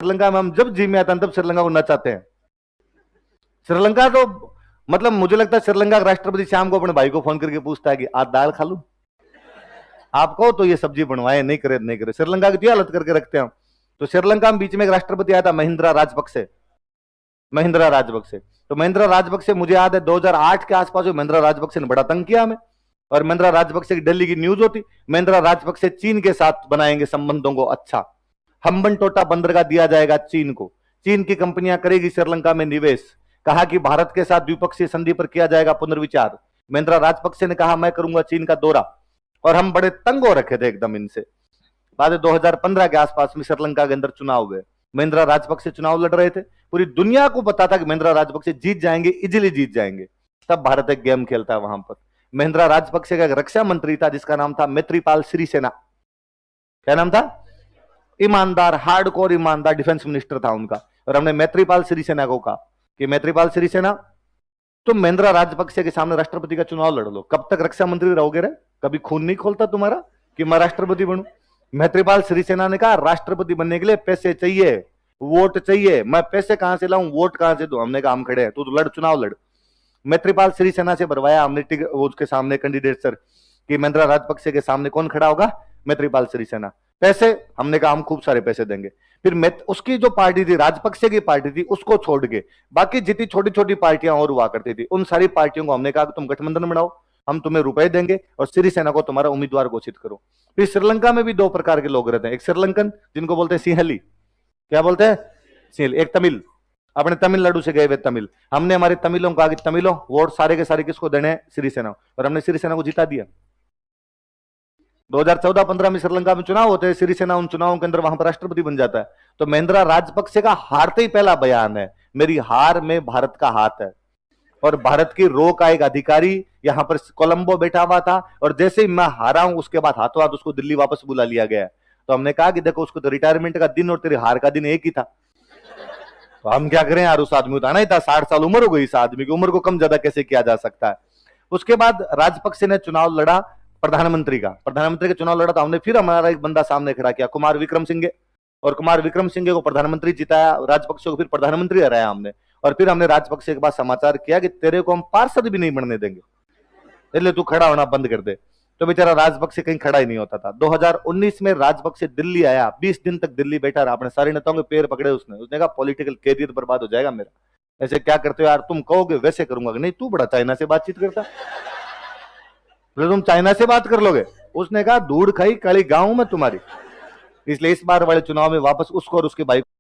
श्रीलंका में हम जब जी में आते हैं तब श्रीलंका को नचाते हैं। श्रीलंका तो मतलब मुझे लगता है श्रीलंका का राष्ट्रपति शाम को अपने भाई को फोन करके पूछता है कि आज दाल खा लूं, आपको तो ये सब्जी बनवाए, नहीं करे नहीं करे। श्रीलंका की हालत करके रखते हैं। तो श्रीलंका में बीच में एक राष्ट्रपति आया था, महिंद्रा राजपक्षे। तो महिंद्रा राजपक्षे मुझे याद है 2008 के आसपास महिंद्रा राजपक्षे ने बड़ा तंग किया हमें। और महिंद्रा राजपक्षे की दिल्ली की न्यूज होती, महिंद्रा राजपक्षे चीन के साथ बनाएंगे संबंधों को अच्छा, हम्बनटोटा बंदरगाह दिया जाएगा चीन को, चीन की कंपनियां करेगी श्रीलंका में निवेश, कहा कि भारत के साथ द्विपक्षीय संधि पर किया जाएगा पुनर्विचार। महिंद्रा राजपक्षे ने कहा मैं करूंगा चीन का दौरा, और हम बड़े तंग हो रखे थे एकदम इनसे। बाद 2015 के आसपास में श्रीलंका के अंदर चुनाव हुए, महिंद्रा राजपक्षे चुनाव लड़ रहे थे, पूरी दुनिया को पता था कि महिंद्रा राजपक्षे जीत जाएंगे, इजिली जीत जाएंगे। तब भारत एक गेम खेलता है वहां पर। महिंद्रा राजपक्षे का एक रक्षा मंत्री था जिसका नाम था मैत्रीपाल सिरिसेना। क्या नाम था? ईमानदार, हार्डकोर ईमानदार डिफेंस मिनिस्टर था उनका। और हमने मैत्रीपाल सिरिसेना को कहा कि मैत्रीपाल सिरिसेना तुम महिंद्रा राजपक्षे के सामने राष्ट्रपति का चुनाव लड़ लो, कब तक रक्षा मंत्री रहोगे रे? कभी खून नहीं खोलता तुम्हारा कि मैं राष्ट्रपति बनूं? मैत्रीपाल सिरिसेना ने कहा राष्ट्रपति बनने के लिए पैसे चाहिए, वोट चाहिए, मैं पैसे कहां से लाऊं, वोट कहां से दूं? हमने कहा हम खड़े हैं, तू तो लड़, चुनाव लड़। मैत्रीपाल सिरिसेना से भरवाया हमने उसके सामने कैंडिडेट सर कि महिंद्रा राजपक्षे के सामने कौन खड़ा होगा? मैत्रीपाल सिरिसेना। पैसे, हमने कहा हम खूब सारे पैसे देंगे। फिर उसकी जो पार्टी थी, राजपक्षे की पार्टी थी, उसको छोड़ के बाकी जितनी छोटी छोटी पार्टियां और हुआ करती थी उन सारी पार्टियों को हमने कहा कि तुम गठबंधन बनाओ, हम तुम्हें रुपए देंगे और सिरिसेना को तुम्हारा उम्मीदवार घोषित करो। फिर श्रीलंका में भी दो प्रकार के लोग रहते हैं, एक श्रीलंकन जिनको बोलते हैं सिंहली, क्या बोलते हैं? सिंहली। एक तमिल, अपने तमिलनाडु से गए हुए तमिल। हमने हमारे तमिलों को कहा कि तमिलों वोट सारे के सारे किसको देने हैं? सिरिसेना। और हमने सिरिसेना को जिता दिया। 2014-15 में श्रीलंका में चुनाव होते हैं, सिरिसेना उन चुनावों के अंदर वहां पर राष्ट्रपति बन जाता है। तो महिंद्रा राजपक्षे का हारते ही पहला बयान है, मेरी हार में भारत का हाथ है। और भारत की रो का एक अधिकारी यहां पर कोलंबो बैठा हुआ था, और जैसे ही मैं हारा हूं उसके बाद हाथों हाथ उसको दिल्ली वापस बुला लिया गया। तो हमने कहा कि देखो उसको तो रिटायरमेंट का दिन और तेरी हार का दिन एक ही था, तो हम क्या करें यार, उस आदमी उतारना ही था, 60 साल उम्र हो गई, इस आदमी की उम्र को कम ज्यादा कैसे किया जा सकता है। उसके बाद राजपक्षे ने चुनाव लड़ा प्रधानमंत्री का चुनाव लड़ा। तो हमने फिर हमारा एक बंदा सामने खड़ा किया, कुमार विक्रम सिंघे, और कुमार विक्रम सिंघे को प्रधानमंत्री जिताया, राजपक्षे को फिर प्रधानमंत्री हराया हमने। और फिर हमने राजपक्षे के बाद समाचार किया कि तेरे को हम पार्षद भी नहीं बनने देंगे, इसलिए तू खड़ा होना बंद कर दे। तो बेचारा राजपक्षे कहीं खड़ा ही नहीं होता था। 2019 में राजपक्षे दिल्ली आया, 20 दिन तक दिल्ली बैठा रहा, अपने सारे नेताओं के पैर पकड़े उसने कहा पॉलिटिकल कैरियर बर्बाद हो जाएगा मेरा, ऐसे क्या करते हो यार, तुम कहोगे वैसे करूंगा। नहीं, तू बड़ा चाइना से बातचीत करता, तो तुम चाइना से बात कर लोगे? उसने कहा धूड़ खाई काली गांव में तुम्हारी। इसलिए इस बार वाले चुनाव में वापस उसको और उसके भाई